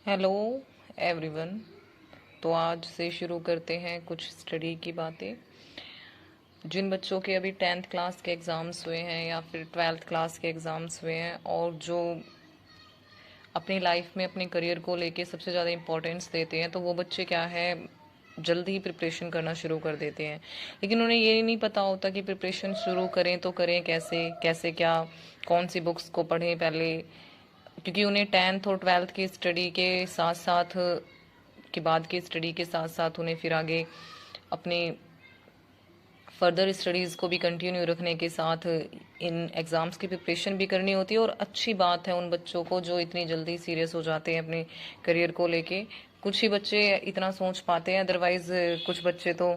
Hello everyone. तो आज से शुरू करते हैं कुछ स्टडी की बातें। जिन बच्चों के अभी 10th क्लास के एग्ज़ाम्स हुए हैं या फिर 12th क्लास के एग्ज़ाम्स हुए हैं और जो अपनी लाइफ में अपने करियर को लेके सबसे ज़्यादा इम्पोर्टेंस देते हैं, तो वो बच्चे क्या है, जल्दी ही प्रिपरेशन करना शुरू कर देते हैं। लेकिन उन्हें ये नहीं पता होता कि प्रिपरेशन शुरू करें तो करें कैसे, कैसे क्या, कौन सी बुक्स को पढ़ें पहले, क्योंकि उन्हें 10th और 12th की स्टडी के साथ साथ के बाद की स्टडी के साथ साथ उन्हें फिर आगे अपने फर्दर स्टडीज़ को भी कंटिन्यू रखने के साथ इन एग्ज़ाम्स की प्रिपरेशन भी करनी होती है। और अच्छी बात है उन बच्चों को जो इतनी जल्दी सीरियस हो जाते हैं अपने करियर को लेके। कुछ ही बच्चे इतना सोच पाते हैं, अदरवाइज़ कुछ बच्चे तो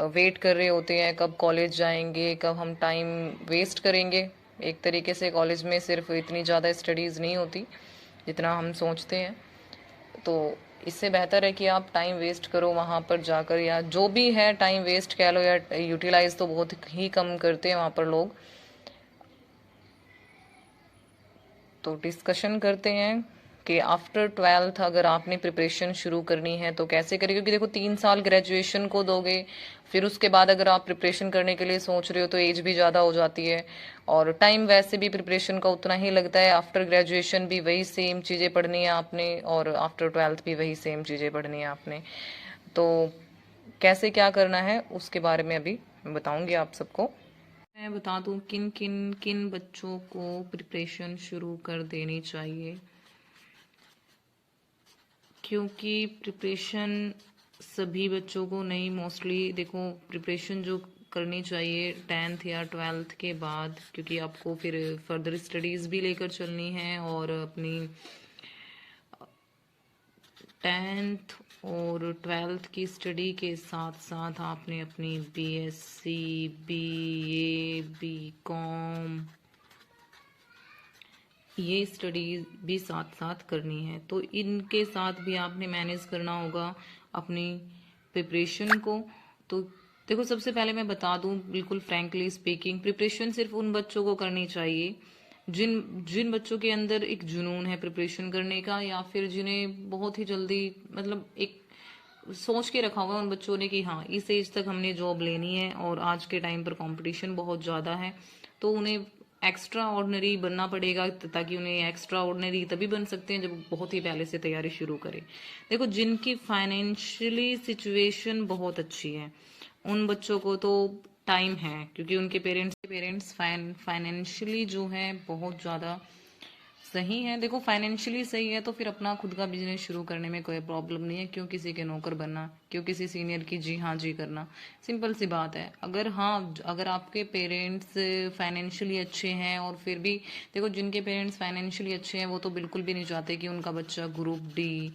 वेट कर रहे होते हैं कब कॉलेज जाएंगे, कब हम टाइम वेस्ट करेंगे। एक तरीके से कॉलेज में सिर्फ इतनी ज़्यादा स्टडीज़ नहीं होती जितना हम सोचते हैं। तो इससे बेहतर है कि आप टाइम वेस्ट करो वहाँ पर जाकर, या जो भी है टाइम वेस्ट कह लो या यूटिलाइज तो बहुत ही कम करते हैं वहाँ पर लोग। तो डिस्कशन करते हैं कि आफ्टर 12th अगर आपने प्रिपरेशन शुरू करनी है तो कैसे करें, क्योंकि देखो 3 साल ग्रेजुएशन को दोगे, फिर उसके बाद अगर आप प्रिपरेशन करने के लिए सोच रहे हो तो एज भी ज़्यादा हो जाती है और टाइम वैसे भी प्रिपरेशन का उतना ही लगता है। आफ्टर ग्रेजुएशन भी वही सेम चीज़ें पढ़नी है आपने और आफ्टर 12th भी वही सेम चीज़ें पढ़नी है आपने। तो कैसे क्या करना है उसके बारे में अभी मैं बताऊंगी आप सबको। मैं बता दूं किन किन किन बच्चों को प्रिपरेशन शुरू कर देनी चाहिए, क्योंकि प्रिपरेशन सभी बच्चों को नहीं, मोस्टली देखो प्रिपरेशन जो करनी चाहिए 10th या 12th के बाद, क्योंकि आपको फिर फर्दर स्टडीज़ भी लेकर चलनी है और अपनी 10th और 12th की स्टडी के साथ साथ आपने अपनी बीएससी, बीए, बीकॉम ये स्टडीज भी साथ साथ करनी है। तो इनके साथ भी आपने मैनेज करना होगा अपनी प्रिपरेशन को। तो देखो सबसे पहले मैं बता दूं, बिल्कुल फ्रैंकली स्पीकिंग, प्रिपरेशन सिर्फ उन बच्चों को करनी चाहिए जिन जिन बच्चों के अंदर एक जुनून है प्रिपरेशन करने का, या फिर जिन्हें बहुत ही जल्दी, मतलब एक सोच के रखा हुआ है उन बच्चों ने कि हाँ इस एज तक हमने जॉब लेनी है और आज के टाइम पर कंपटीशन बहुत ज़्यादा है, तो उन्हें एक्स्ट्रा ऑर्डिनरी बनना पड़ेगा। ताकि उन्हें एक्स्ट्रा ऑर्डिनरी तभी बन सकते हैं जब बहुत ही पहले से तैयारी शुरू करें। देखो जिनकी फाइनेंशियली सिचुएशन बहुत अच्छी है उन बच्चों को तो टाइम है, क्योंकि उनके पेरेंट्स फाइनेंशियली जो है बहुत ज़्यादा सही है। देखो फाइनेंशियली सही है तो फिर अपना खुद का बिजनेस शुरू करने में कोई प्रॉब्लम नहीं है। क्यों किसी के नौकर बनना, क्यों किसी सीनियर की जी हाँ जी करना, सिंपल सी बात है। अगर हाँ, अगर आपके पेरेंट्स फाइनेंशियली अच्छे हैं, और फिर भी देखो जिनके पेरेंट्स फाइनेंशियली अच्छे हैं वो तो बिल्कुल भी नहीं चाहते कि उनका बच्चा ग्रुप डी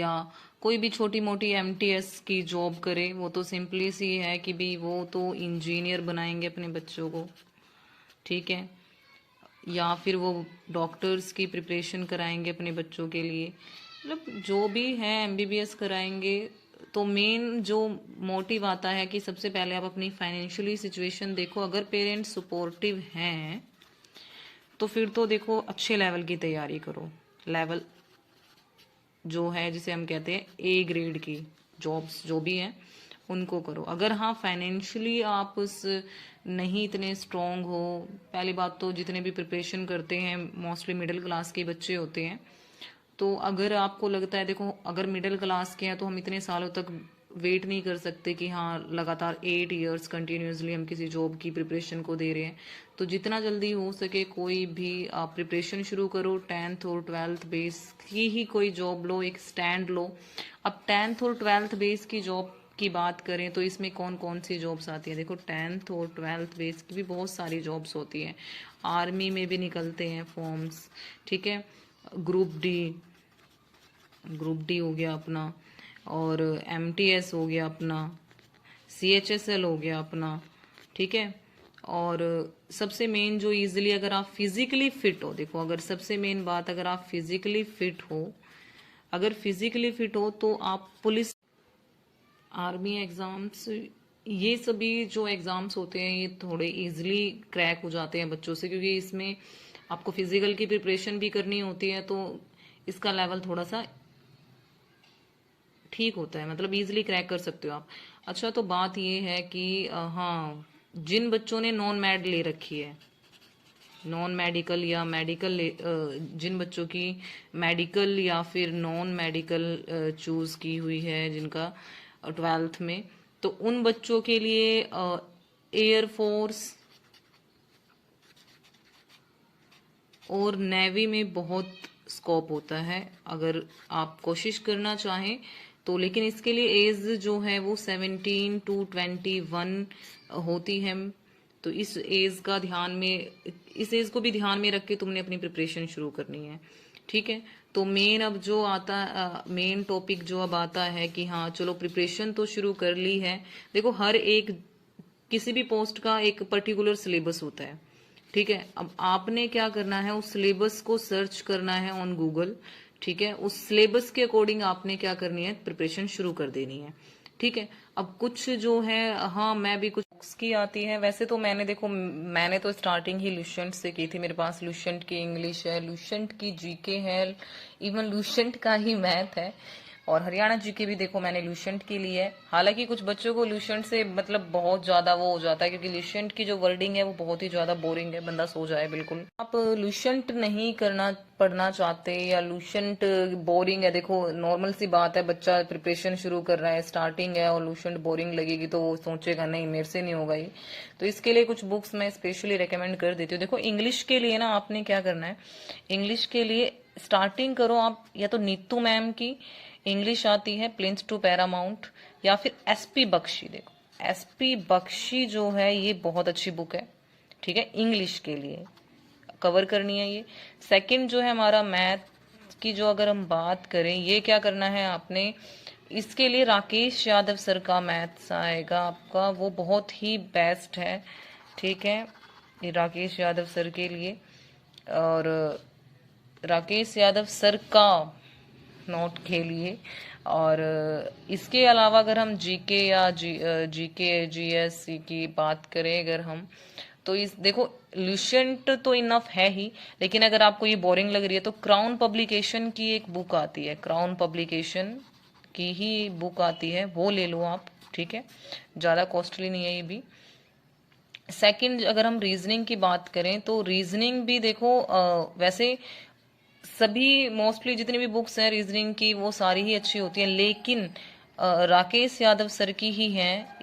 या कोई भी छोटी मोटी एमटीएस की जॉब करे। वो तो सिंपली सी है कि भी वो तो इंजीनियर बनाएंगे अपने बच्चों को, ठीक है, या फिर वो डॉक्टर्स की प्रिपरेशन कराएंगे अपने बच्चों के लिए, मतलब जो भी है एमबीबीएस कराएंगे। तो मेन जो मोटिव आता है कि सबसे पहले आप अपनी फाइनेंशियली सिचुएशन देखो। अगर पेरेंट्स सपोर्टिव हैं तो फिर तो देखो अच्छे लेवल की तैयारी करो। लेवल जो है जिसे हम कहते हैं ए ग्रेड की जॉब्स जो भी हैं उनको करो। अगर हाँ फाइनेंशियली आप उस नहीं इतने स्ट्रांग हो, पहली बात तो जितने भी प्रिपरेशन करते हैं मोस्टली मिडिल क्लास के बच्चे होते हैं, तो अगर आपको लगता है, देखो अगर मिडिल क्लास के हैं तो हम इतने सालों तक वेट नहीं कर सकते कि हाँ लगातार 8 years कंटिन्यूसली हम किसी जॉब की प्रिपरेशन को दे रहे हैं। तो जितना जल्दी हो सके कोई भी आप प्रिपरेशन शुरू करो। 10th और 12th बेस की ही कोई जॉब लो, एक स्टैंड लो। अब 10th और 12th बेस की जॉब की बात करें तो इसमें कौन कौन सी जॉब्स आती है। देखो 10th और 12th बेस की भी बहुत सारी जॉब्स होती हैं। आर्मी में भी निकलते हैं फॉर्म्स, ठीक है, ग्रुप डी हो गया अपना, और एमटीएस हो गया अपना, सीएचएसएल हो गया अपना, ठीक है। और सबसे मेन जो इजीली, अगर आप फिजिकली फिट हो, देखो अगर सबसे मेन बात, अगर आप फिजिकली फिट हो, अगर फिजिकली फिट हो तो आप पुलिस, आर्मी एग्जाम्स, ये सभी जो एग्जाम्स होते हैं ये थोड़े इजीली क्रैक हो जाते हैं बच्चों से, क्योंकि इसमें आपको फिजिकल की प्रिपरेशन भी करनी होती है, तो इसका लेवल थोड़ा सा ठीक होता है, मतलब इजीली क्रैक कर सकते हो आप। अच्छा, तो बात ये है कि हाँ, जिन बच्चों ने नॉन मैड ले रखी है, नॉन मेडिकल या मेडिकल, जिन बच्चों की मेडिकल या फिर नॉन मेडिकल चूज की हुई है जिनका 12th में, तो उन बच्चों के लिए एयरफोर्स और नेवी में बहुत स्कोप होता है अगर आप कोशिश करना चाहें तो। लेकिन इसके लिए एज जो है वो 17 to 21 होती है, तो इस एज का ध्यान में, इस एज को भी ध्यान में रख के तुमने अपनी प्रिपरेशन शुरू करनी है, ठीक है। तो मेन अब जो आता, मेन टॉपिक जो अब आता है कि हाँ चलो प्रिपरेशन तो शुरू कर ली है। देखो, हर एक किसी भी पोस्ट का एक पर्टिकुलर सिलेबस होता है, ठीक है। अब आपने क्या करना है, उस सिलेबस को सर्च करना है ऑन गूगल, ठीक है। उस सिलेबस के अकॉर्डिंग आपने क्या करनी है, प्रिपरेशन शुरू कर देनी है, ठीक है। अब कुछ जो है, हाँ मैं भी कुछ बुक्स की आती है, वैसे तो मैंने, देखो मैंने तो स्टार्टिंग ही लुसेंट से की थी। मेरे पास लुसेंट की इंग्लिश है, लुसेंट की जीके है, इवन लुसेंट का ही मैथ है, और हरियाणा जीके भी देखो मैंने लुसेंट की ली है। हालांकि कुछ बच्चों को लुसेंट से मतलब बहुत ज्यादा वो हो जाता है, क्योंकि लुसेंट की जो वर्डिंग है वो बहुत ही ज्यादा बोरिंग है, बंदा सो जाए बिल्कुल। आप लुसेंट नहीं करना पढ़ना चाहते या लुसेंट बोरिंग है, देखो नॉर्मल सी बात है, बच्चा प्रिपरेशन शुरू कर रहा है, स्टार्टिंग है, और लुसेंट बोरिंग लगेगी तो वो सोचेगा नहीं मेरे से नहीं होगा ये। तो इसके लिए कुछ बुक्स मैं स्पेशली रेकमेंड कर देती हूँ। देखो इंग्लिश के लिए ना आपने क्या करना है, इंग्लिश के लिए स्टार्टिंग करो आप या तो नीतू मैम की इंग्लिश आती है प्लिंथ टू पैरामाउंट, या फिर एसपी बख्शी। देखो एसपी बख्शी जो है ये बहुत अच्छी बुक है, ठीक है, इंग्लिश के लिए कवर करनी है ये। सेकंड जो है हमारा मैथ की, जो अगर हम बात करें, ये क्या करना है आपने, इसके लिए राकेश यादव सर का मैथ्स आएगा आपका, वो बहुत ही बेस्ट है, ठीक है, ये राकेश यादव सर के लिए। और राकेश यादव सर का नोट के लिए। और इसके अलावा अगर हम जीके या जीके जीएससी की बात करें अगर हम, तो इस देखो लुसेंट तो इनफ है ही, लेकिन अगर आपको ये बोरिंग लग रही है तो क्राउन पब्लिकेशन की एक बुक आती है, क्राउन पब्लिकेशन की ही बुक आती है, वो ले लो आप, ठीक है, ज़्यादा कॉस्टली नहीं है ये भी। सेकंड अगर हम रीजनिंग की बात करें तो रीजनिंग भी देखो वैसे सभी मोस्टली जितनी भी बुक्स हैं रीजनिंग की वो सारी ही अच्छी होती हैं, लेकिन राकेश यादव सर की ही हैं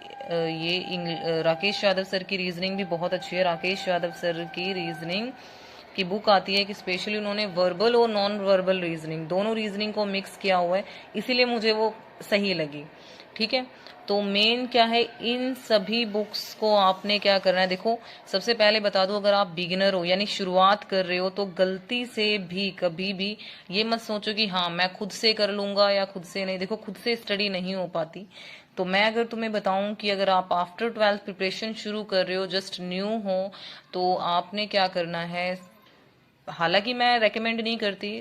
राकेश यादव सर की रीजनिंग भी बहुत अच्छी है। राकेश यादव सर की रीजनिंग की बुक आती है कि स्पेशली उन्होंने वर्बल और नॉन वर्बल रीजनिंग दोनों रीजनिंग को मिक्स किया हुआ है, इसीलिए मुझे वो सही लगी, ठीक है। तो मेन क्या है, इन सभी बुक्स को आपने क्या करना है, देखो सबसे पहले बता दूं, अगर आप बिगिनर हो यानी शुरुआत कर रहे हो तो गलती से भी कभी भी ये मत सोचो कि हाँ मैं खुद से कर लूंगा या खुद से नहीं। देखो खुद से स्टडी नहीं हो पाती। तो मैं अगर तुम्हें बताऊं कि अगर आप आफ्टर 12th प्रिपरेशन शुरू कर रहे हो, जस्ट न्यू हो, तो आपने क्या करना है, हालांकि मैं रेकमेंड नहीं करती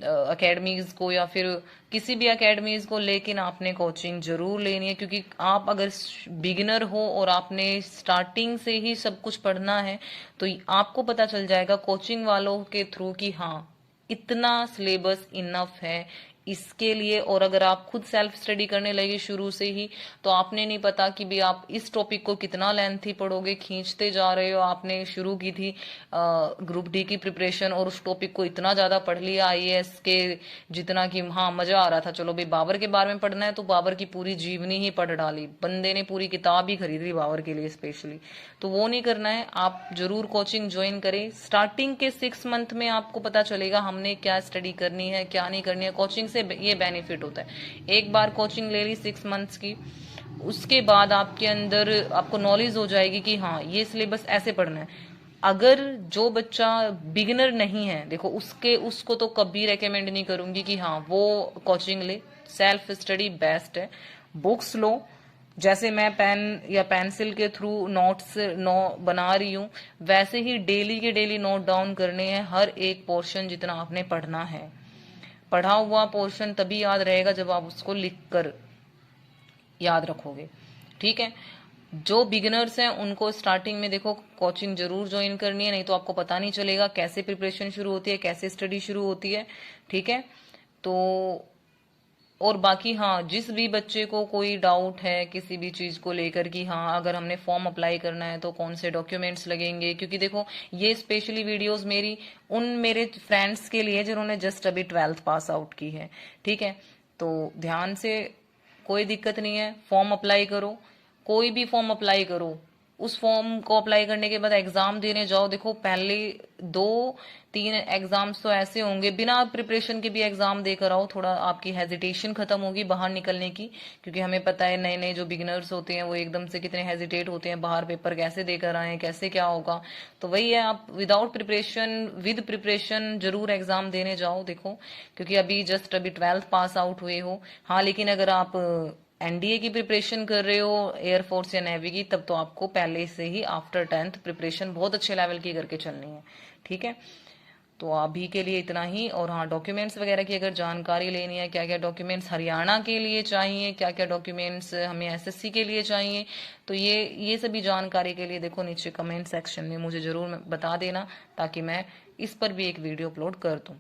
अकेडमीज को या फिर किसी भी अकेडमीज को, लेकिन आपने कोचिंग जरूर लेनी है, क्योंकि आप अगर बिगिनर हो और आपने स्टार्टिंग से ही सब कुछ पढ़ना है तो आपको पता चल जाएगा कोचिंग वालों के थ्रू कि हाँ इतना सिलेबस इनफ है इसके लिए। और अगर आप खुद सेल्फ स्टडी करने लगे शुरू से ही, तो आपने नहीं पता कि भी आप इस टॉपिक को कितना लेंथी पढ़ोगे, खींचते जा रहे हो। आपने शुरू की थी ग्रुप डी की प्रिपरेशन और उस टॉपिक को इतना ज्यादा पढ़ लिया आईएएस के जितना कि हाँ मजा आ रहा था, चलो भाई बाबर के बारे में पढ़ना है तो बाबर की पूरी जीवनी ही पढ़ डाली, बंदे ने पूरी किताब ही खरीद ली बाबर के लिए स्पेशली। तो वो नहीं करना है, आप जरूर कोचिंग ज्वाइन करें। स्टार्टिंग के 6 मंथ में आपको पता चलेगा हमने क्या स्टडी करनी है क्या नहीं करनी है। कोचिंग से ये बेनिफिट होता है, एक बार कोचिंग ले ली 6 मंथ्स की, उसके बाद आपके अंदर आपको नॉलेज हो जाएगी कि हाँ ये सिलेबस ऐसे पढ़ना है। अगर जो बच्चा बिगिनर नहीं है, देखो उसको तो कभी रेकमेंड नहीं करूंगी कि हाँ वो कोचिंग ले, सेल्फ स्टडी बेस्ट है। बुक्स लो, जैसे मैं पेन या पेंसिल के थ्रू नोट्स बना रही हूँ, वैसे ही डेली के डेली नोट डाउन करने हैं, हर एक पोर्शन जितना आपने पढ़ना है। पढ़ा हुआ पोर्शन तभी याद रहेगा जब आप उसको लिख कर याद रखोगे, ठीक है। जो बिगिनर्स हैं उनको स्टार्टिंग में देखो कोचिंग जरूर ज्वाइन करनी है, नहीं तो आपको पता नहीं चलेगा कैसे प्रिपरेशन शुरू होती है, कैसे स्टडी शुरू होती है। ठीक है, तो और बाकी हाँ, जिस भी बच्चे को कोई डाउट है किसी भी चीज को लेकर कि हाँ अगर हमने फॉर्म अप्लाई करना है तो कौन से डॉक्यूमेंट्स लगेंगे, क्योंकि देखो ये स्पेशली वीडियोस मेरी उन मेरे फ्रेंड्स के लिए जिन्होंने जस्ट अभी 12th पास आउट की है। ठीक है, तो ध्यान से, कोई दिक्कत नहीं है, फॉर्म अप्लाई करो, कोई भी फॉर्म अप्लाई करो, उस फॉर्म को अप्लाई करने के बाद एग्जाम देने जाओ। देखो पहले 2-3 एग्जाम्स तो ऐसे होंगे बिना प्रिपरेशन के भी एग्जाम देकर आओ, थोड़ा आपकी हेजिटेशन खत्म होगी बाहर निकलने की, क्योंकि हमें पता है नए नए जो बिगिनर्स होते हैं वो एकदम से कितने हेजिटेट होते हैं, बाहर पेपर कैसे देकर आए, कैसे क्या होगा। तो वही है, आप विदाउट प्रिपरेशन विद प्रिपरेशन जरूर एग्जाम देने जाओ। देखो क्योंकि अभी 12th पास आउट हुए हो, हाँ लेकिन अगर आप एनडीए की प्रिपरेशन कर रहे हो, एयरफोर्स या नेवी की, तब तो आपको पहले से ही आफ्टर 10th प्रिपरेशन बहुत अच्छे लेवल की करके चलनी है। ठीक है, तो अभी के लिए इतना ही। और हाँ, डॉक्यूमेंट्स वगैरह की अगर जानकारी लेनी है, क्या क्या डॉक्यूमेंट्स हरियाणा के लिए चाहिए, क्या क्या डॉक्यूमेंट्स हमें एसएससी के लिए चाहिए, तो ये सभी जानकारी के लिए देखो नीचे कमेंट सेक्शन में मुझे जरूर बता देना, ताकि मैं इस पर भी एक वीडियो अपलोड कर दूं।